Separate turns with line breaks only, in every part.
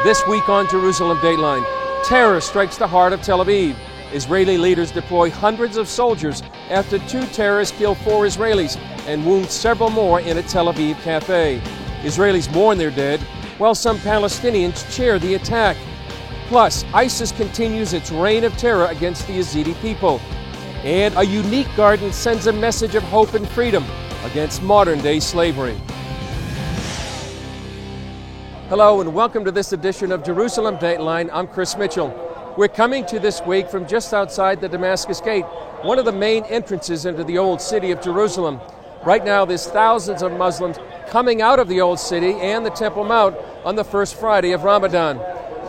This week on Jerusalem Dateline, terror strikes the heart of Tel Aviv. Israeli leaders deploy hundreds of soldiers after 2 terrorists kill 4 Israelis and wound several more in a Tel Aviv cafe. Israelis mourn their dead, while some Palestinians cheer the attack. Plus, ISIS continues its reign of terror against the Yazidi people. And a unique garden sends a message of hope and freedom against modern-day slavery. Hello and welcome to this edition of Jerusalem Dateline. I'm Chris Mitchell. We're coming to this week from just outside the Damascus Gate, one of the main entrances into the old city of Jerusalem. Right now there's thousands of Muslims coming out of the old city and the Temple Mount on the first Friday of Ramadan.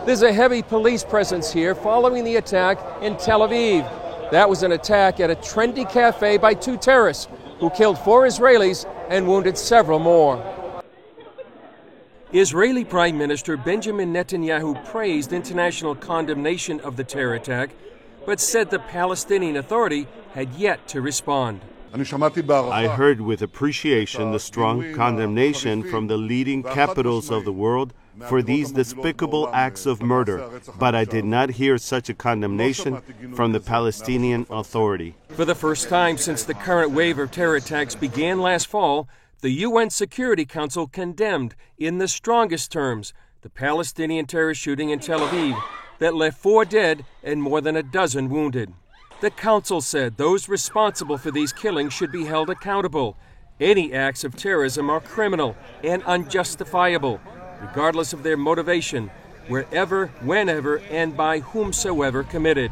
There's a heavy police presence here following the attack in Tel Aviv. That was an attack at a Trendy cafe by 2 terrorists who killed 4 Israelis and wounded several more. Israeli Prime Minister Benjamin Netanyahu praised international condemnation of the terror attack, but said the Palestinian Authority had yet to respond.
I heard with appreciation the strong condemnation from the leading capitals of the world for these despicable acts of murder, but I did not hear such a condemnation from the Palestinian Authority.
For the first time since the current wave of terror attacks began last fall, the UN Security Council condemned, in the strongest terms, the Palestinian terror shooting in Tel Aviv that left 4 dead and more than a dozen wounded. The Council said those responsible for these killings should be held accountable. Any acts of terrorism are criminal and unjustifiable, regardless of their motivation, wherever, whenever, and by whomsoever committed.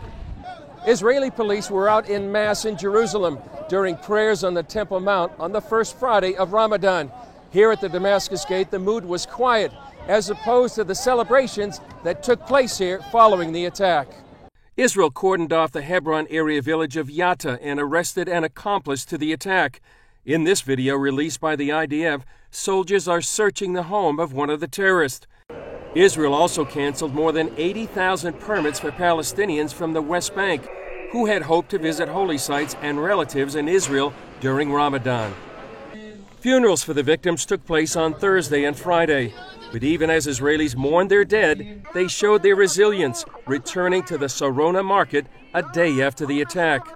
Israeli police were out en masse in Jerusalem during prayers on the Temple Mount on the first Friday of Ramadan. Here at the Damascus Gate, the mood was quiet, as opposed to the celebrations that took place here following the attack. Israel cordoned off the Hebron area village of Yatta and arrested an accomplice to the attack. In this video released by the IDF, soldiers are searching the home of one of the terrorists. Israel also canceled more than 80,000 permits for Palestinians from the West Bank who had hoped to visit holy sites and relatives in Israel during Ramadan. Funerals for the victims took place on Thursday and Friday. But even as Israelis mourned their dead, they showed their resilience, returning to the Sarona market a day after the attack.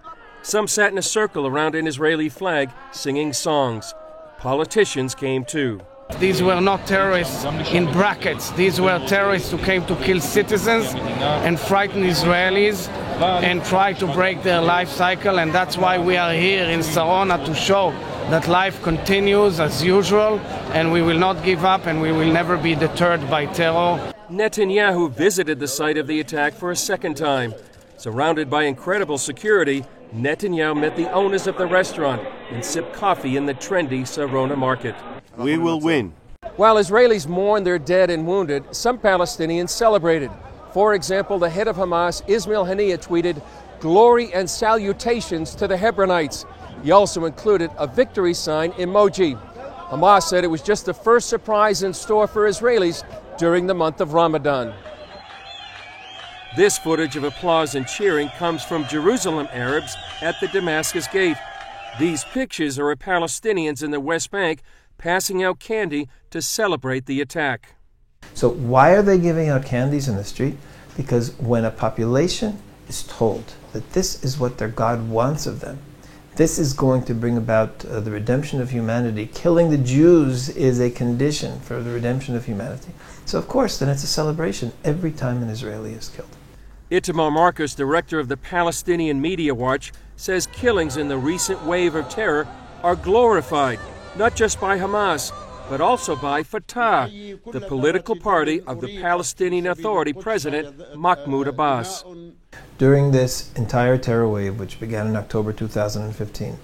Some sat in a circle around an Israeli flag, singing songs. Politicians came too.
These were not terrorists in brackets. These were terrorists who came to kill citizens and frighten Israelis and try to break their life cycle. And that's why we are here in Sarona, to show that life continues as usual, and we will not give up, and we will never be deterred by terror.
Netanyahu visited the site of the attack for a second time. Surrounded by incredible security, Netanyahu met the owners of the restaurant and sipped coffee in the trendy Sarona market.
We will win.
While Israelis mourned their dead and wounded, some Palestinians celebrated. For example, the head of Hamas, Ismail Haniyeh, tweeted, "Glory and salutations to the Hebronites." He also included a victory sign emoji. Hamas said it was just the first surprise in store for Israelis during the month of Ramadan. This footage of applause and cheering comes from Jerusalem Arabs at the Damascus Gate. These pictures are of Palestinians in the West Bank passing out candy to celebrate the attack.
So why are they giving out candies in the street? Because when a population is told that this is what their God wants of them, this is going to bring about the redemption of humanity. Killing the Jews is a condition for the redemption of humanity. So of course, then it's a celebration every time an Israeli is killed.
Itamar Marcus, director of the Palestinian Media Watch, says killings in the recent wave of terror are glorified, not just by Hamas, but also by Fatah, the political party of the Palestinian Authority President Mahmoud Abbas.
During this entire terror wave, which began in October 2015,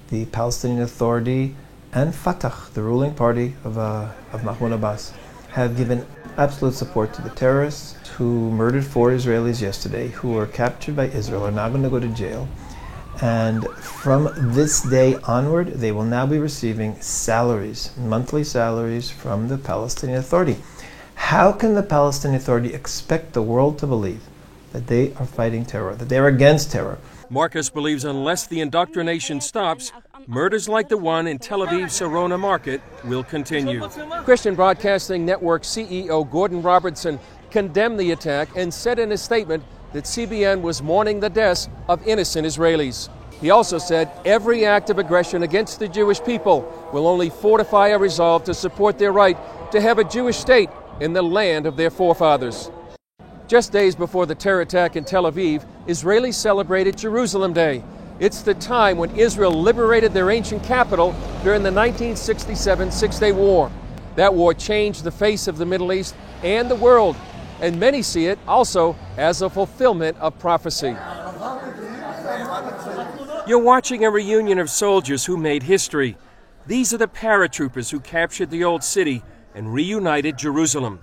the Palestinian Authority and Fatah, the ruling party of Mahmoud Abbas, have given absolute support to the terrorists who murdered 4 Israelis yesterday, who were captured by Israel, are now going to go to jail. And from this day onward, they will now be receiving salaries, monthly salaries from the Palestinian Authority. How can the Palestinian Authority expect the world to believe that they are fighting terror, that they are against terror?
Marcus believes unless the indoctrination stops, murders like the one in Tel Aviv's Sarona market will continue. Christian Broadcasting Network CEO Gordon Robertson condemned the attack and said in a statement that CBN was mourning the deaths of innocent Israelis. He also said every act of aggression against the Jewish people will only fortify our resolve to support their right to have a Jewish state in the land of their forefathers. Just days before the terror attack in Tel Aviv, Israelis celebrated Jerusalem Day. It's the time when Israel liberated their ancient capital during the 1967 Six-Day War. That war changed the face of the Middle East and the world, and many see it also as a fulfillment of prophecy. You're watching a reunion of soldiers who made history. These are the paratroopers who captured the old city and reunited Jerusalem.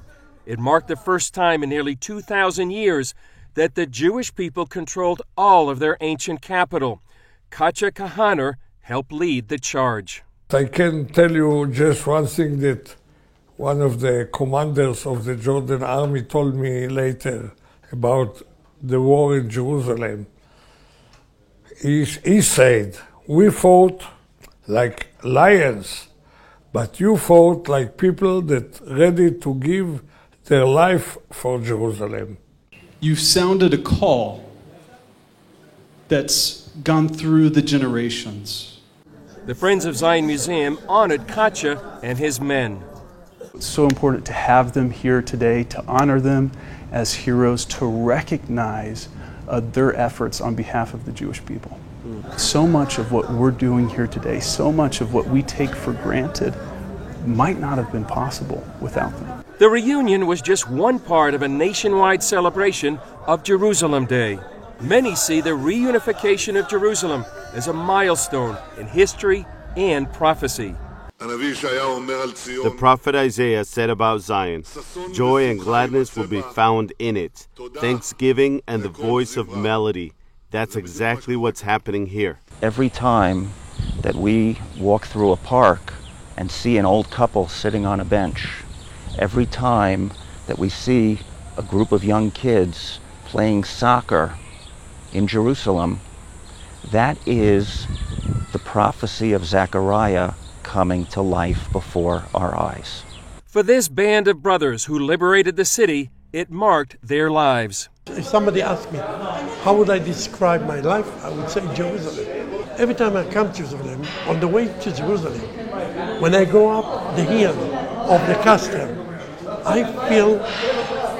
It marked the first time in nearly 2,000 years that the Jewish people controlled all of their ancient capital. Katja Kahaner helped lead the charge.
I can tell you just one thing that one of the commanders of the Jordan army told me later about the war in Jerusalem. He said, "We fought like lions, but you fought like people that ready to give their life for Jerusalem."
You sounded a call that's gone through the generations.
The Friends of Zion Museum honored Katja and his men.
It's so important to have them here today, to honor them as heroes, to recognize their efforts on behalf of the Jewish people. So much of what we're doing here today, so much of what we take for granted, might not have been possible without them.
The reunion was just one part of a nationwide celebration of Jerusalem Day. Many see the reunification of Jerusalem as a milestone in history and prophecy.
The prophet Isaiah said about Zion, joy and gladness will be found in it, thanksgiving and the voice of melody. That's exactly what's happening here.
Every time that we walk through a park and see an old couple sitting on a bench, every time that we see a group of young kids playing soccer in Jerusalem, that is the prophecy of Zechariah coming to life before our eyes.
For this band of brothers who liberated the city, it marked their lives.
If somebody asked me, how would I describe my life, I would say Jerusalem. Every time I come to Jerusalem, on the way to Jerusalem, when I go up the hill of the castle, I feel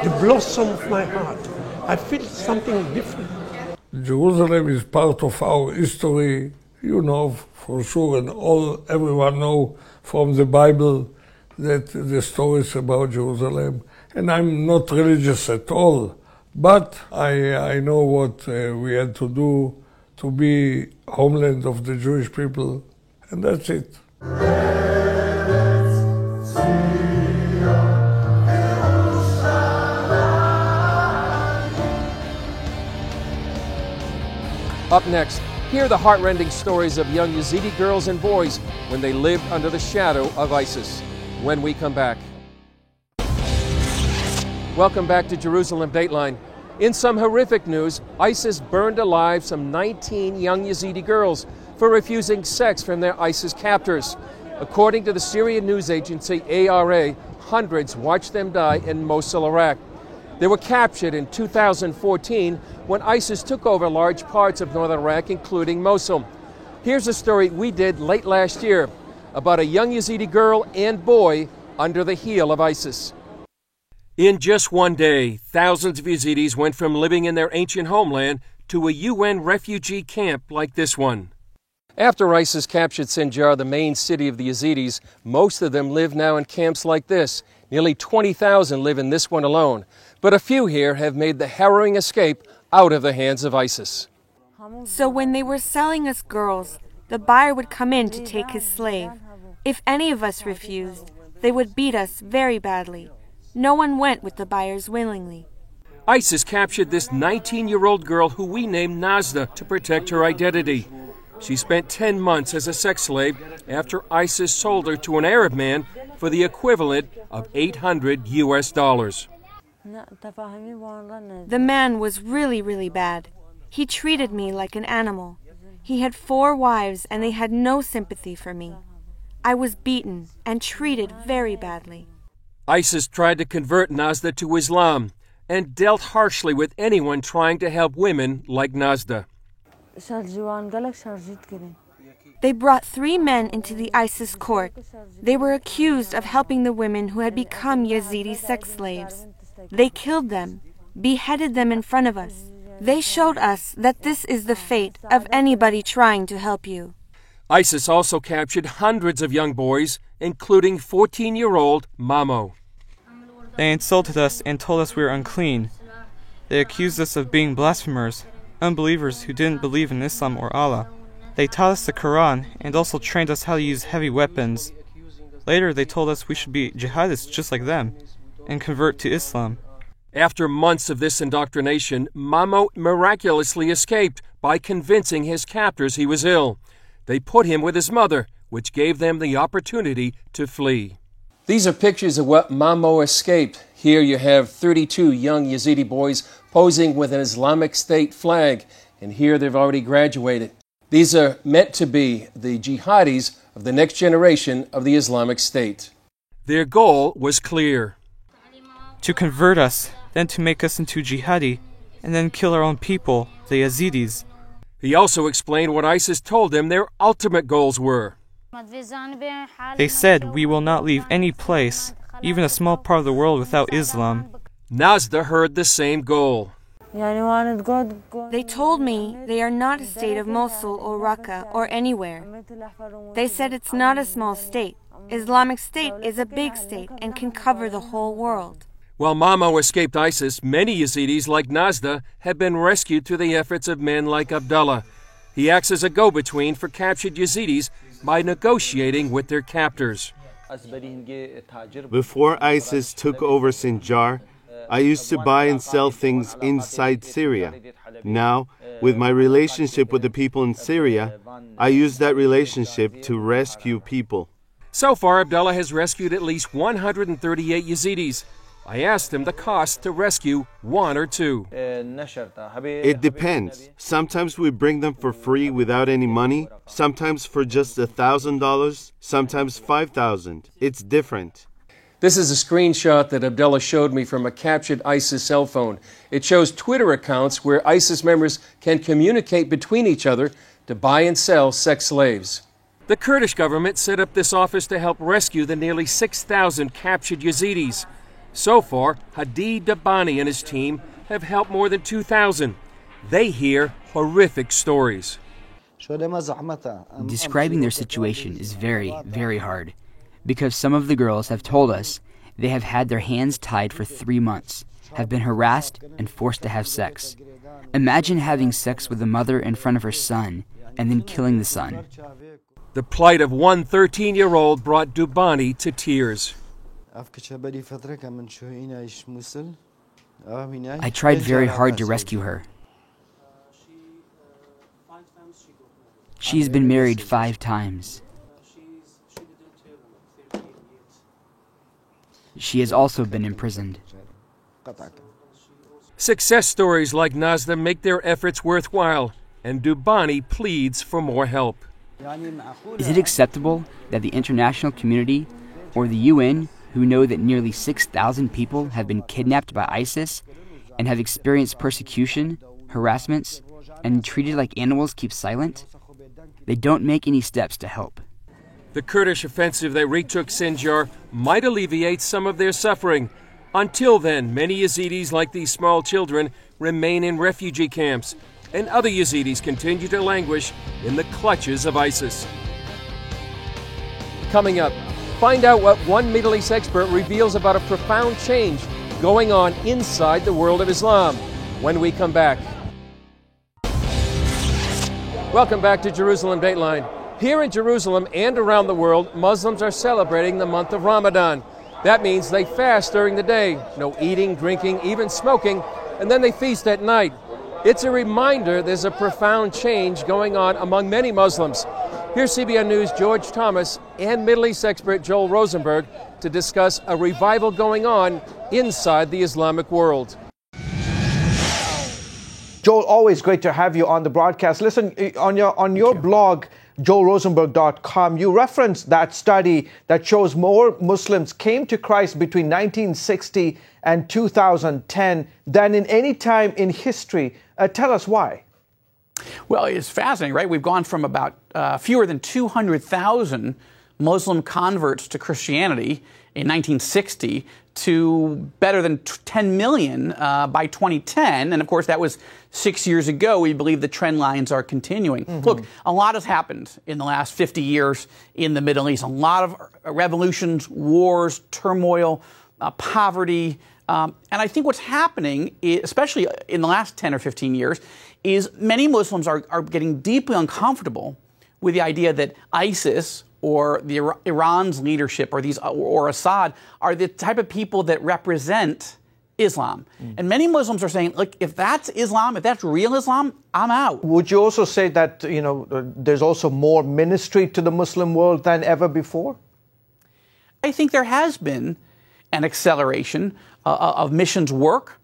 the blossom of my heart. I feel something different.
Jerusalem is part of our history, you know, for sure, and everyone know from the Bible that the stories about Jerusalem. And I'm not religious at all, but I know what we had to do to be homeland of the Jewish people, and that's it.
Up next, hear the heartrending stories of young Yazidi girls and boys when they lived under the shadow of ISIS. When we come back. Welcome back to Jerusalem Dateline. In some horrific news, ISIS burned alive some 19 young Yazidi girls for refusing sex from their ISIS captors. According to the Syrian news agency ARA, hundreds watched them die in Mosul, Iraq. They were captured in 2014 when ISIS took over large parts of northern Iraq, including Mosul. Here's a story we did late last year about a young Yazidi girl and boy under the heel of ISIS. In just one day, thousands of Yazidis went from living in their ancient homeland to a UN refugee camp like this one. After ISIS captured Sinjar, the main city of the Yazidis, most of them live now in camps like this. Nearly 20,000 live in this one alone. But a few here have made the harrowing escape out of the hands of ISIS.
So when they were selling us girls, the buyer would come in to take his slave. If any of us refused, they would beat us very badly. No one went with the buyers willingly.
ISIS captured this 19-year-old girl who we named Nazda to protect her identity. She spent 10 months as a sex slave after ISIS sold her to an Arab man for the equivalent of $800 US.
The man was really bad. He treated me like an animal. He had 4 wives and they had no sympathy for me. I was beaten and treated very badly.
ISIS tried to convert Nazda to Islam and dealt harshly with anyone trying to help women like Nazda.
They brought 3 men into the ISIS court. They were accused of helping the women who had become Yazidi sex slaves. They killed them, beheaded them in front of us. They showed us that this is the fate of anybody trying to help you.
ISIS also captured hundreds of young boys, including 14-year-old Mamo.
They insulted us and told us we were unclean. They accused us of being blasphemers, unbelievers who didn't believe in Islam or Allah. They taught us the Quran and also trained us how to use heavy weapons. Later, they told us we should be jihadists just like them and convert to Islam.
After months of this indoctrination, Mamo miraculously escaped by convincing his captors he was ill. They put him with his mother, which gave them the opportunity to flee. These are pictures of what Mamo escaped. Here you have 32 young Yazidi boys posing with an Islamic State flag, and here they've already graduated. These are meant to be the jihadis of the next generation of the Islamic State. Their goal was clear:
to convert us, then to make us into jihadi, and then kill our own people, the Yazidis.
He also explained what ISIS told them their ultimate goals were.
They said we will not leave any place, even a small part of the world, without Islam.
Nazda heard the same goal.
They told me they are not a state of Mosul or Raqqa or anywhere. They said it's not a small state. Islamic State is a big state and can cover the whole world.
While Mamo escaped ISIS, many Yazidis like Nazda have been rescued through the efforts of men like Abdullah. He acts as a go-between for captured Yazidis by negotiating with their captors.
Before ISIS took over Sinjar, I used to buy and sell things inside Syria. Now, with my relationship with the people in Syria, I use that relationship to rescue people.
So far, Abdullah has rescued at least 138 Yazidis. I asked him the cost to rescue 1 or 2.
It depends. Sometimes we bring them for free without any money, sometimes for just $1,000, sometimes $5,000. It's different.
This is a screenshot that Abdullah showed me from a captured ISIS cell phone. It shows Twitter accounts where ISIS members can communicate between each other to buy and sell sex slaves. The Kurdish government set up this office to help rescue the nearly 6,000 captured Yazidis. So far, Hadi Dabani and his team have helped more than 2,000. They hear horrific stories.
Describing their situation is very, very hard, because some of the girls have told us they have had their hands tied for 3 months, have been harassed and forced to have sex. Imagine having sex with a mother in front of her son and then killing the son.
The plight of one 13-year-old brought Dubani to tears.
I tried very hard to rescue her. She's been married 5 times. She has also been imprisoned.
Success stories like Nazda make their efforts worthwhile, and Dubani pleads for more help.
Is it acceptable that the international community or the UN, who know that nearly 6,000 people have been kidnapped by ISIS and have experienced persecution, harassments, and treated like animals, keep silent? They don't make any steps to help.
The Kurdish offensive that retook Sinjar might alleviate some of their suffering. Until then, many Yazidis, like these small children, remain in refugee camps, and other Yazidis continue to languish in the clutches of ISIS. Coming up, find out what one Middle East expert reveals about a profound change going on inside the world of Islam when we come back. Welcome back to Jerusalem Dateline. Here in Jerusalem and around the world, Muslims are celebrating the month of Ramadan. That means they fast during the day, no eating, drinking, even smoking, and then they feast at night. It's a reminder there's a profound change going on among many Muslims. Here's CBN News' George Thomas and Middle East expert Joel Rosenberg to discuss a revival going on inside the Islamic world.
Joel, always great to have you on the broadcast. Listen, on your blog, joelrosenberg.com. You referenced that study that shows more Muslims came to Christ between 1960 and 2010 than in any time in history. Tell us why.
Well, it's fascinating, right? We've gone from about fewer than 200,000 Muslim converts to Christianity in 1960 to better than 10 million by 2010. And of course, that was 6 years ago. We believe the trend lines are continuing. Mm-hmm. Look, a lot has happened in the last 50 years in the Middle East. A lot of revolutions, wars, turmoil, poverty. And I think what's happening, especially in the last 10 or 15 years, is many Muslims are getting deeply uncomfortable with the idea that ISIS or Iran's leadership or Assad are the type of people that represent Islam. And many Muslims are saying, look, if that's Islam, if that's real Islam, I'm out.
Would you also say that, there's also more ministry to the Muslim world than ever before?
I think there has been an acceleration of missions work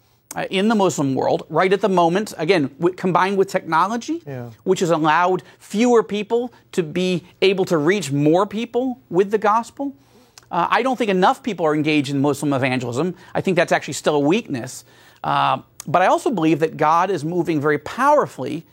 in the Muslim world right at the moment, again, combined with technology, which has allowed fewer people to be able to reach more people with the gospel. I don't think enough people are engaged in Muslim evangelism. I think that's actually still a weakness. But I also believe that God is moving very powerfully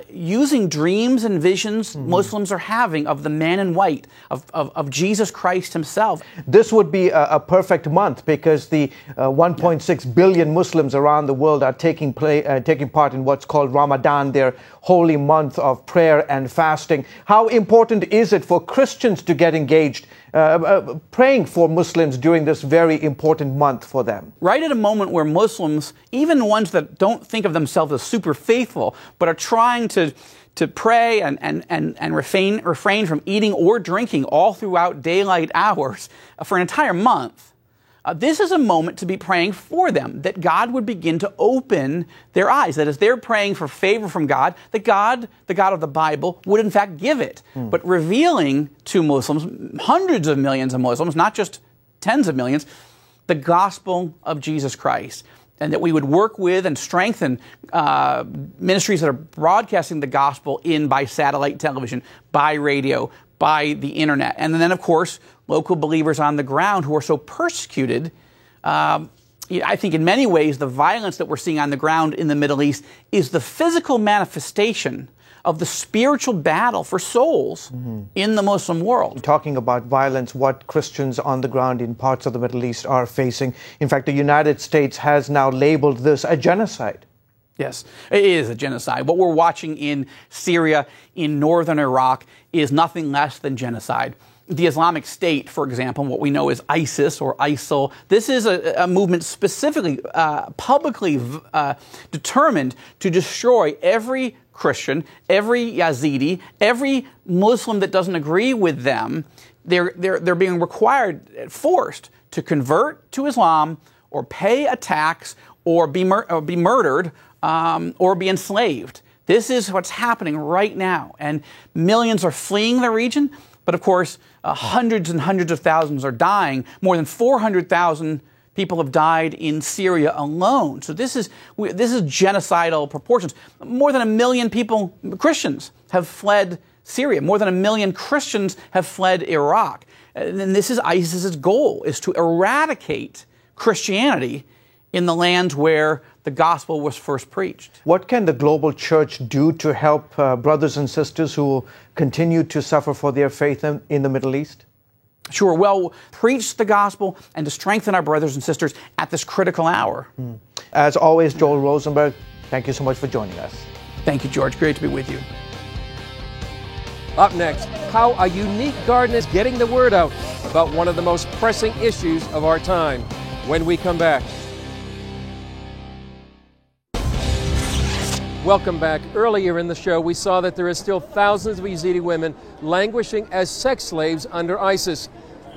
using dreams and visions Muslims are having of the man in white, of Jesus Christ himself.
This would be a perfect month because the 1.6 billion Muslims around the world are taking part in what's called Ramadan, their holy month of prayer and fasting. How important is it for Christians to get engaged praying for Muslims during this very important month for them?
Right at a moment where Muslims, even ones that don't think of themselves as super faithful, but are trying to pray and refrain from eating or drinking all throughout daylight hours for an entire month. This is a moment to be praying for them, that God would begin to open their eyes, that as they're praying for favor from God, that God, the God of the Bible, would in fact give it. But revealing to Muslims, hundreds of millions of Muslims, not just tens of millions, the gospel of Jesus Christ. And that we would work with and strengthen ministries that are broadcasting the gospel by satellite television, by radio, by the internet. And then, of course, local believers on the ground who are so persecuted. I think in many ways, the violence that we're seeing on the ground in the Middle East is the physical manifestation of the spiritual battle for souls in the Muslim world.
Talking about violence, what Christians on the ground in parts of the Middle East are facing. In fact, the United States has now labeled this a genocide.
Yes, it is a genocide. What we're watching in Syria, in northern Iraq, is nothing less than genocide. The Islamic State, for example, what we know as ISIS or ISIL, this is a movement specifically, publicly determined to destroy every Christian, every Yazidi, every Muslim that doesn't agree with them. They're being forced to convert to Islam or pay a tax or be murdered or be enslaved. This is what's happening right now. And millions are fleeing the region. But of course, hundreds and hundreds of thousands are dying. More than 400,000 people have died in Syria alone. So this is genocidal proportions. More than 1 million people, Christians, have fled Syria. More than 1 million Christians have fled Iraq. And this is ISIS's goal, is to eradicate Christianity in the lands where the gospel was first preached.
What can the global church do to help brothers and sisters who continue to suffer for their faith in the Middle East?
Sure. Well, preach the gospel and to strengthen our brothers and sisters at this critical hour.
As always, Joel Rosenberg, thank you so much for joining us.
Thank you, George. Great to be with you.
Up next, how a unique garden is getting the word out about one of the most pressing issues of our time. When we come back. Welcome back. Earlier in the show, we saw that there are still thousands of Yazidi women languishing as sex slaves under ISIS.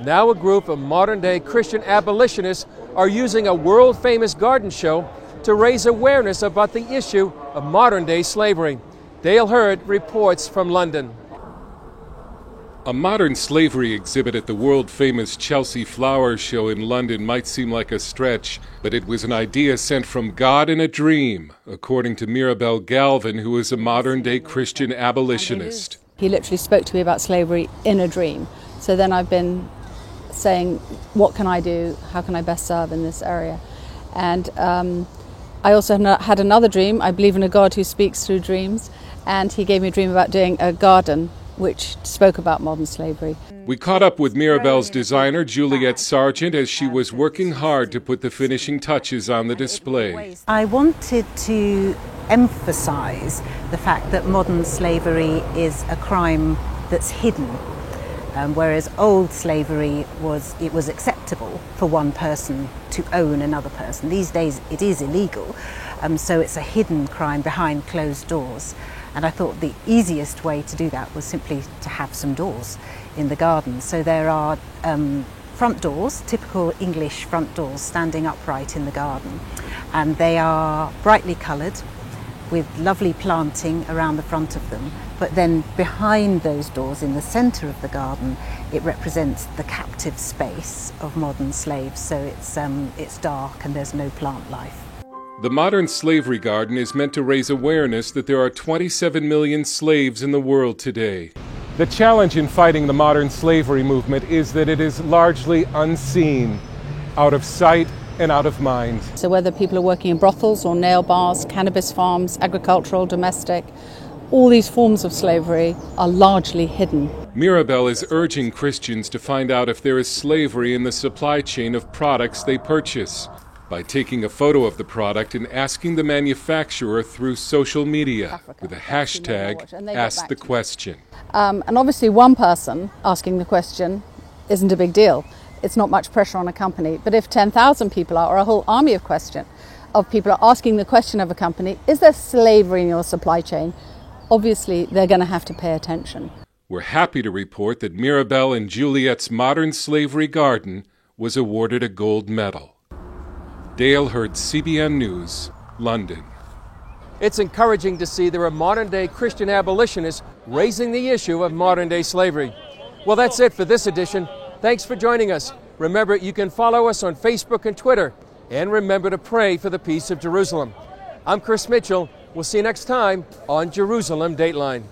Now a group of modern-day Christian abolitionists are using a world-famous garden show to raise awareness about the issue of modern-day slavery. Dale Hurd reports from London.
A modern slavery exhibit at the world-famous Chelsea Flower Show in London might seem like a stretch, but it was an idea sent from God in a dream, according to Mirabelle Galvin, who is a modern-day Christian abolitionist.
He literally spoke to me about slavery in a dream. So then I've been saying, what can I do? How can I best serve in this area? And I also had another dream. I believe in a God who speaks through dreams. And he gave me a dream about doing a garden which spoke about modern slavery.
We caught up with Mirabelle's designer, Juliette Sargent, as she was working hard to put the finishing touches on the display.
I wanted to emphasize the fact that modern slavery is a crime that's hidden, whereas old slavery was acceptable for one person to own another person. These days it is illegal, so it's a hidden crime behind closed doors. And I thought the easiest way to do that was simply to have some doors in the garden. So there are front doors, typical English front doors, standing upright in the garden. And they are brightly coloured with lovely planting around the front of them. But then behind those doors, in the centre of the garden, it represents the captive space of modern slaves. So it's dark and there's no plant life.
The modern slavery garden is meant to raise awareness that there are 27 million slaves in the world today. The challenge in fighting the modern slavery movement is that it is largely unseen, out of sight and out of mind.
So whether people are working in brothels or nail bars, cannabis farms, agricultural, domestic, all these forms of slavery are largely hidden.
Mirabelle is urging Christians to find out if there is slavery in the supply chain of products they purchase, by taking a photo of the product and asking the manufacturer through social media with a hashtag #AskTheQuestion.
And obviously one person asking the question isn't a big deal. It's not much pressure on a company. But if 10,000 people are, or a whole army of people are asking the question of a company, is there slavery in your supply chain? Obviously they're going to have to pay attention.
We're happy to report that Mirabelle and Juliette's modern slavery garden was awarded a gold medal. Dale Hurd, CBN News, London.
It's encouraging to see there are modern-day Christian abolitionists raising the issue of modern-day slavery. Well, that's it for this edition. Thanks for joining us. Remember, you can follow us on Facebook and Twitter. And remember to pray for the peace of Jerusalem. I'm Chris Mitchell. We'll see you next time on Jerusalem Dateline.